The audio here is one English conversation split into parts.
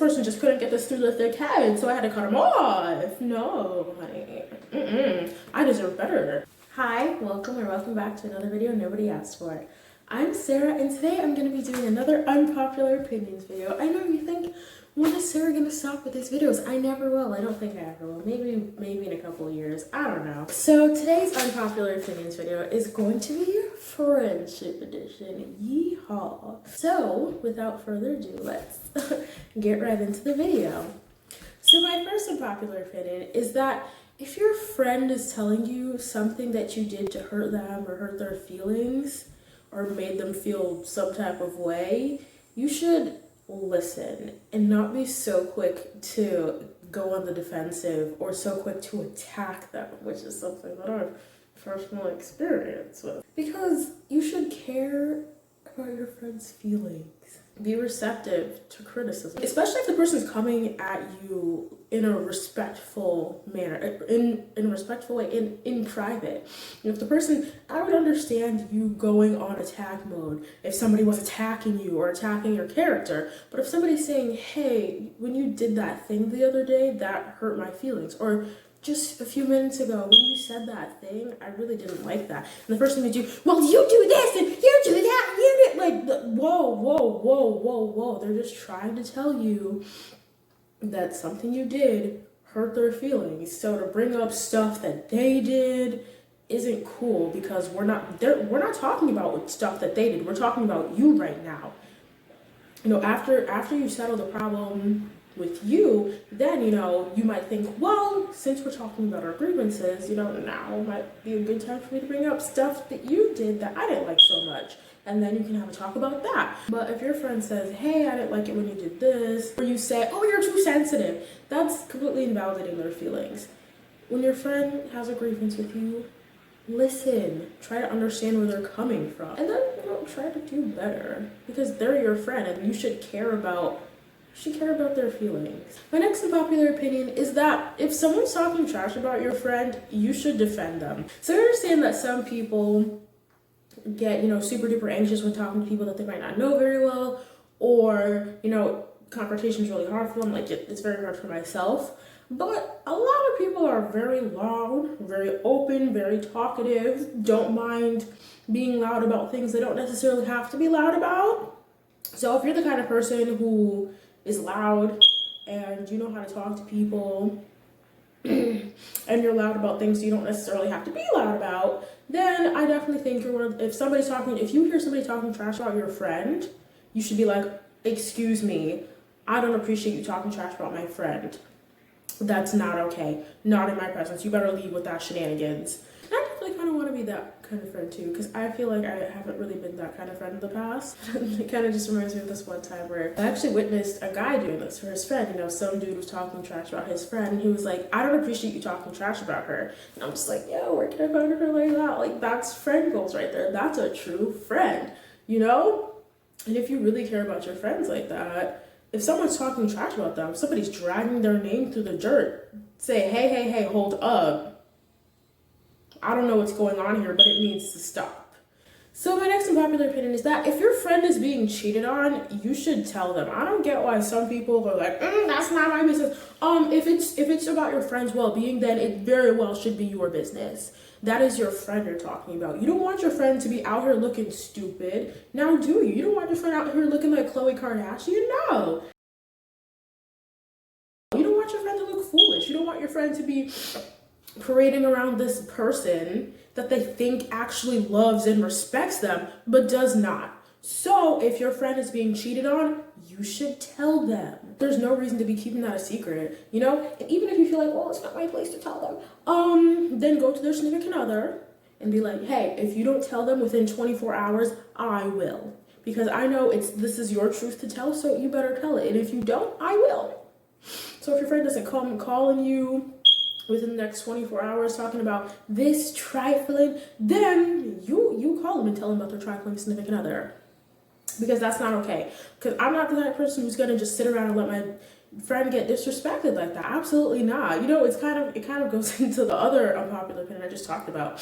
person just couldn't get this through their thick head, so I had to cut him off. No, honey. I deserve better. Hi, welcome back to another video nobody asked for. I'm Sarah, and today I'm going to be doing another unpopular opinions video. I know you think, when is Sarah going to stop with these videos? I never will. I don't think I ever will. Maybe in a couple of years. I don't know. So today's unpopular opinions video is going to be friendship edition. Yeehaw. So without further ado, let's get right into the video. So my first unpopular opinion is that if your friend is telling you something that you did to hurt them or hurt their feelings or made them feel some type of way, you should listen and not be so quick to go on the defensive or so quick to attack them, which is something that I've personal experience with. Because you should care about your friend's feelings. Be receptive to criticism, especially if the person's coming at you in a respectful manner, in a respectful way, in private. If the person, I would understand you going on attack mode if somebody was attacking you or attacking your character, but if somebody's saying, hey, when you did that thing the other day, that hurt my feelings, or just a few minutes ago when you said that thing, I really didn't like that. And the first thing they do, well, you do this and you do that, you do, like, whoa. They're just trying to tell you that something you did hurt their feelings. So to bring up stuff that they did isn't cool, because we're not talking about stuff that they did. We're talking about you right now. You know, after you settle the problem with you, then, you know, you might think, well, since we're talking about our grievances, you know, now might be a good time for me to bring up stuff that you did that I didn't like so much. And then you can have a talk about that. But if your friend says, hey, I didn't like it when you did this, or you say, oh, you're too sensitive, that's completely invalidating their feelings. When your friend has a grievance with you, listen, try to understand where they're coming from, and then, you know, try to do better, because they're your friend and you should care about their feelings. My next unpopular opinion is that if someone's talking trash about your friend, you should defend them. So I understand that some people get, you know, super duper anxious when talking to people that they might not know very well, or, you know, confrontation is really hard for them. Like, it's very hard for myself. But a lot of people are very loud, very open, very talkative, don't mind being loud about things they don't necessarily have to be loud about. So if you're the kind of person who is loud and you know how to talk to people and you're loud about things you don't necessarily have to be loud about, then I definitely think if you hear somebody talking trash about your friend, you should be like, excuse me, I don't appreciate you talking trash about my friend. That's not okay. Not in my presence. You better leave with that shenanigans. And I definitely kind of want to be that kind of friend too, because I feel like I haven't really been that kind of friend in the past. It kind of just reminds me of this one time where I actually witnessed a guy doing this for his friend. You know, some dude was talking trash about his friend, and he was like, I don't appreciate you talking trash about her. And I'm just like, yo, where can I find her like that? Like, that's friend goals right there. That's a true friend, you know? And if you really care about your friends like that, if someone's talking trash about them, if somebody's dragging their name through the dirt, say, hey, hold up. I don't know what's going on here, but it needs to stop. So my next unpopular opinion is that if your friend is being cheated on, you should tell them. I don't get why some people are like, that's not my business. If it's about your friend's well-being, then it very well should be your business. That is your friend you're talking about. You don't want your friend to be out here looking stupid. Now, do you? You don't want your friend out here looking like Khloe Kardashian? No. You don't want your friend to look foolish. You don't want your friend to be parading around this person that they think actually loves and respects them, but does not. So if your friend is being cheated on, you should tell them. There's no reason to be keeping that a secret, you know? And even if you feel like, well, it's not my place to tell them, then go to their significant other and be like, hey, if you don't tell them within 24 hours, I will. Because I know this is your truth to tell, so you better tell it. And if you don't, I will. So if your friend doesn't come calling you within the next 24 hours talking about this trifling, then you call them and tell them about their trifling significant other. Because that's not okay. Because I'm not the type of person who's gonna just sit around and let my friend get disrespected like that. Absolutely not. You know, it kind of goes into the other unpopular opinion I just talked about.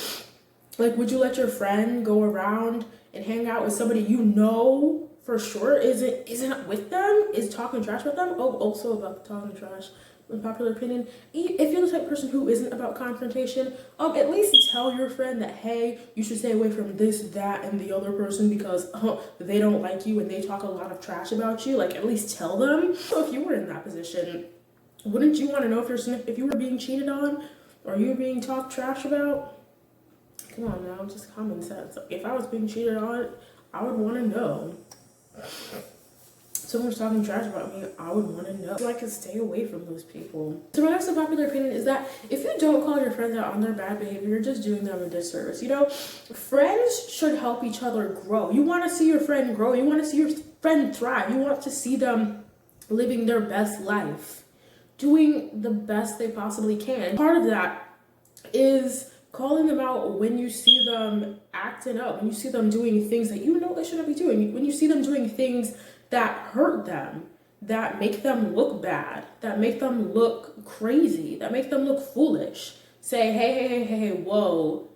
Like, would you let your friend go around and hang out with somebody you know for sure isn't with them, is talking trash about them. Oh, also about talking trash, unpopular opinion. If you're the type of person who isn't about confrontation, at least tell your friend that, hey, you should stay away from this, that, and the other person because they don't like you and they talk a lot of trash about you. Like, at least tell them. So if you were in that position, wouldn't you want to know if you were being cheated on or you were being talked trash about? Come on now, just common sense. If I was being cheated on, I would want to know. Someone's talking trash about me, I would want to know. So I can stay away from those people. So my next unpopular opinion is that if you don't call your friends out on their bad behavior, you're just doing them a disservice. You know, friends should help each other grow. You want to see your friend grow. You want to see your friend thrive. You want to see them living their best life, doing the best they possibly can. Part of that is calling them out when you see them acting up, when you see them doing things that you know they shouldn't be doing, when you see them doing things that hurt them, that make them look bad, that make them look crazy, that make them look foolish. Say, hey, whoa,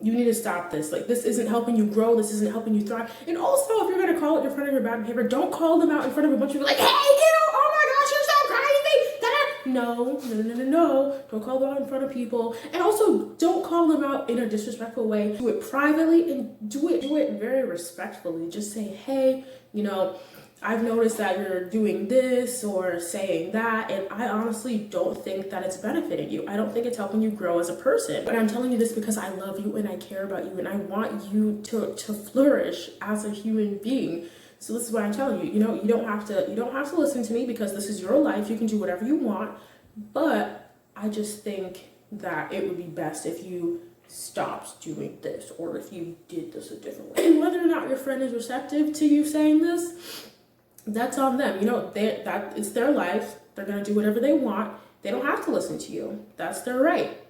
you need to stop this. Like, this isn't helping you grow, this isn't helping you thrive. And also, if you're gonna call out your friend on your bad behavior, don't call them out in front of a bunch of people like, hey, kiddo, oh my gosh, you're so crazy. No. Don't call them out in front of people. And also, don't call them out in a disrespectful way. Do it privately and do it very respectfully. Just say, hey, you know, I've noticed that you're doing this or saying that, and I honestly don't think that it's benefiting you. I don't think it's helping you grow as a person. But I'm telling you this because I love you and I care about you and I want you to flourish as a human being. So this is what I'm telling you. You know, you don't have to listen to me because this is your life. You can do whatever you want. But I just think that it would be best if you stopped doing this or if you did this a different way. And whether or not your friend is receptive to you saying this, that's on them. You know, that it's their life. They're gonna do whatever they want. They don't have to listen to you. That's their right.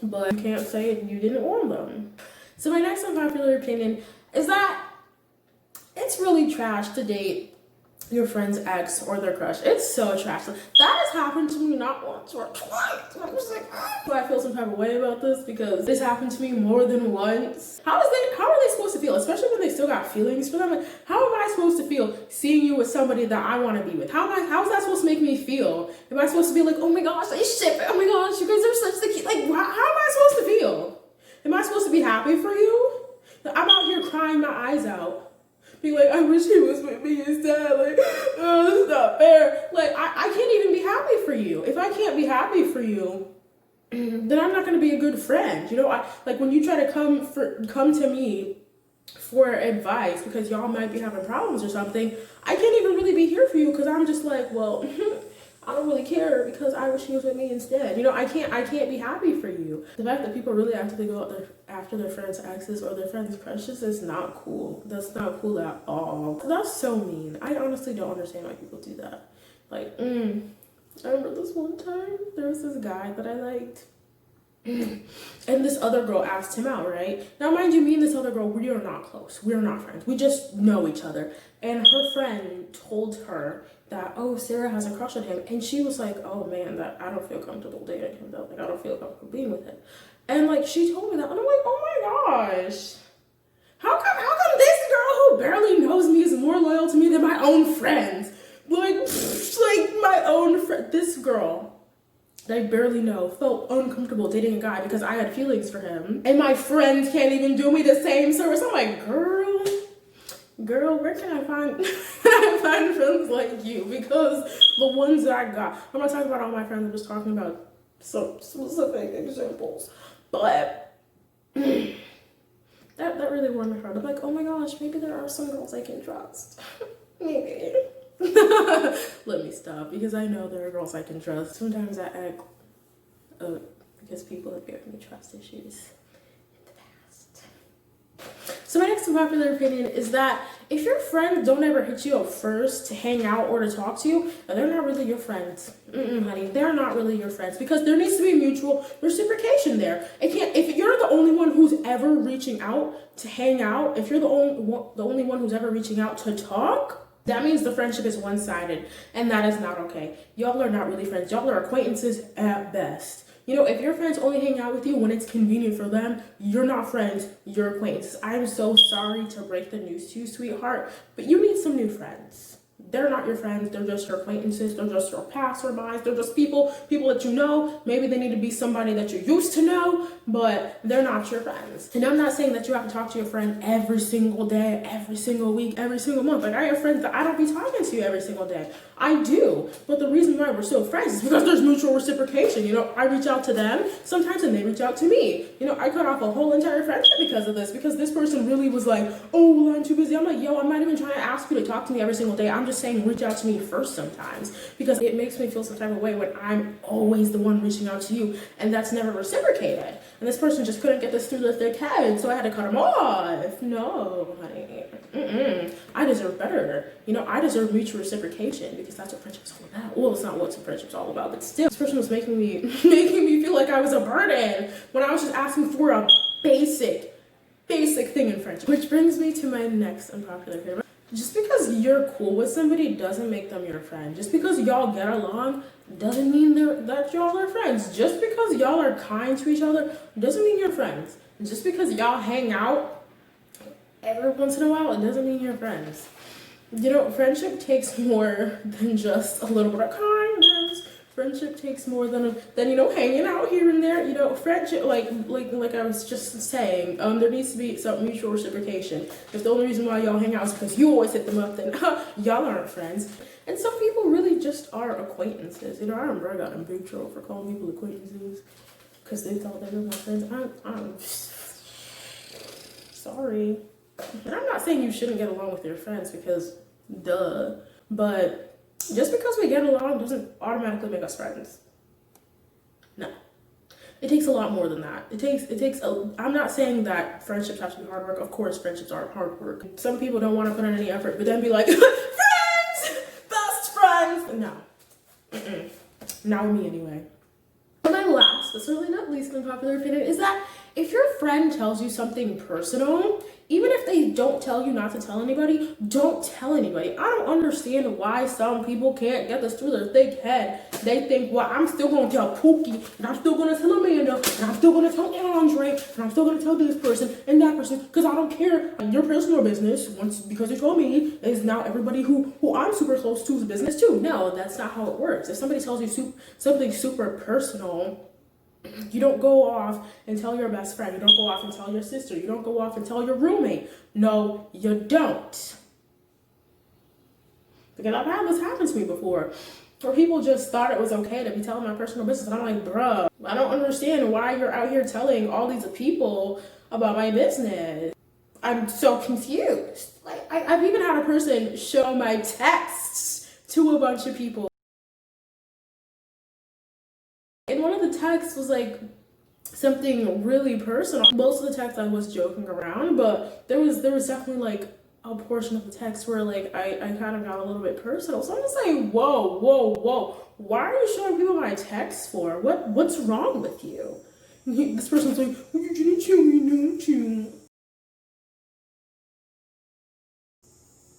But you can't say you didn't warn them. So my next unpopular opinion is that it's really trash to date your friend's ex or their crush. It's so trash. That has happened to me not once or twice. I'm just like, I feel some type of way about this because this happened to me more than once. How are they supposed to feel, especially when they still got feelings for them? Like, how am I supposed to feel seeing you with somebody that I want to be with? How is that supposed to make me feel? Am I supposed to be like, oh my gosh, they ship it. Oh my gosh, you guys are such the cute. Like, how am I supposed to feel? Am I supposed to be happy for you? I'm out here crying my eyes out. Be like, I wish he was with me instead. Like, oh, this is not fair. Like, I can't even be happy for you. If I can't be happy for you, then I'm not going to be a good friend. You know, like when you try to come to me for advice because y'all might be having problems or something, I can't even really be here for you because I'm just like, well, I don't really care because I wish he was with me instead. You know, I can't be happy for you. The fact that people really actively go out after their friends' exes or their friends' crushes is not cool. That's not cool at all. That's so mean. I honestly don't understand why people do that. Like, I remember this one time, there was this guy that I liked. And this other girl asked him out, right? Now, mind you, me and this other girl, we are not close. We are not friends. We just know each other. And her friend told her that, oh, Sarah has a crush on him. And she was like, oh man, that I don't feel comfortable dating him though. Like, I don't feel comfortable being with him. And like, she told me that, and I'm like, oh my gosh. How come this girl who barely knows me is more loyal to me than my own friends? Like my own friend, this girl that I barely know felt uncomfortable dating a guy because I had feelings for him. And my friends can't even do me the same service. I'm like, girl, where can I find friends like you? Because the ones that I got, I'm not talking about all my friends, I'm just talking about some specific examples. But that really warmed my heart. I'm like, oh my gosh, maybe there are some girls I can trust. Maybe. Let me stop, because I know there are girls I can trust. Sometimes I act because people have given me trust issues in the past. So my next unpopular opinion is that if your friends don't ever hit you up first to hang out or to talk to you, they're not really your friends. Honey, they're not really your friends, because there needs to be mutual reciprocation there. If you're the only one who's ever reaching out to hang out, if you're the only one who's ever reaching out to talk, that means the friendship is one-sided, and that is not okay. Y'all are not really friends. Y'all are acquaintances at best. You know, if your friends only hang out with you when it's convenient for them, you're not friends, you're acquaintances. I'm so sorry to break the news to you, sweetheart, but you need some new friends. They're not your friends, they're just your acquaintances, they're just your passerbys, they're just people that you know. Maybe they need to be somebody that you used to know, but they're not your friends. And I'm not saying that you have to talk to your friend every single day, every single week, every single month. Like, I have friends that I don't be talking to every single day. I do, but the reason why we're still friends is because there's mutual reciprocation. You know, I reach out to them sometimes and they reach out to me. You know, I cut off a whole entire friendship because of this, because this person really was like, oh, well, I'm too busy. I'm like, yo, I'm not even trying to ask you to talk to me every single day. I'm just saying reach out to me first sometimes, because it makes me feel some type of way when I'm always the one reaching out to you and that's never reciprocated. And this person just couldn't get this through their thick head, so I had to cut him off. No, honey. I deserve better. You know, I deserve mutual reciprocation, because that's what friendship's all about. Well, it's not what friendship's all about, but still, this person was making me feel like I was a burden when I was just asking for a basic thing in friendship. Which brings me to my next unpopular opinion. Just because you're cool with somebody doesn't make them your friend. Just because y'all get along doesn't mean that y'all are friends. Just because y'all are kind to each other doesn't mean you're friends. Just because y'all hang out every once in a while, it doesn't mean you're friends. You know, friendship takes more than just a little bit of kindness. Friendship takes more than you know, hanging out here and there. You know, friendship, like I was just saying, there needs to be some mutual reciprocation. If the only reason why y'all hang out is because you always hit them up, then y'all aren't friends. And some people really just are acquaintances. You know, I remember I got in big trouble for calling people acquaintances because they thought they were my friends. I'm sorry. And I'm not saying you shouldn't get along with your friends, because duh, but just because we get along doesn't automatically make us friends. No. It takes a lot more than that. I'm not saying that friendships have to be hard work. Of course, friendships are hard work. Some people don't want to put in any effort, but then be like, friends! Best friends! No. Not me anyway. My last, but certainly not least unpopular opinion, is that if your friend tells you something personal, even if they don't tell you not to tell anybody, don't tell anybody. I don't understand why some people can't get this through their thick head. They think, well, I'm still going to tell Pookie, and I'm still going to tell Amanda, and I'm still going to tell Andre, and I'm still going to tell this person and that person, because I don't care. Your personal business, once because you told me, is now everybody who I'm super close to is business too. No, that's not how it works. If somebody tells you something super personal, you don't go off and tell your best friend. You don't go off and tell your sister. You don't go off and tell your roommate. No, you don't. Because I've had this happen to me before, where people just thought it was okay to be telling my personal business. And I'm like, bruh, I don't understand why you're out here telling all these people about my business. I'm so confused. Like, I've even had a person show my texts to a bunch of people. And one of the texts was like something really personal. Most of the text I was joking around, but there was definitely like a portion of the text where like I kind of got a little bit personal. So I'm just like, whoa. Why are you showing people my texts for? What's wrong with you? And this person's like, well, you didn't tell me, don't you?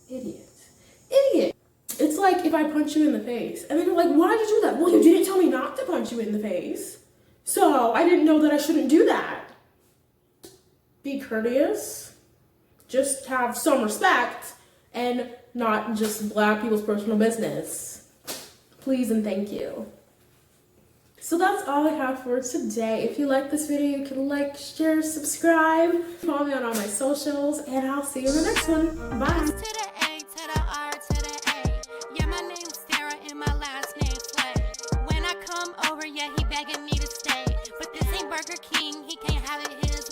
Idiot. It's like if I punch you in the face and then you're like, why did you do that? Well, you didn't tell me not to punch you in the face, so I didn't know that I shouldn't do that. Be courteous. Just have some respect and not just blab people's personal business. Please and thank you. So that's all I have for today. If you like this video, you can like, share, subscribe, follow me on all my socials, and I'll see you in the next one. Bye. He begging me to stay, but this ain't Burger King, he can't have it his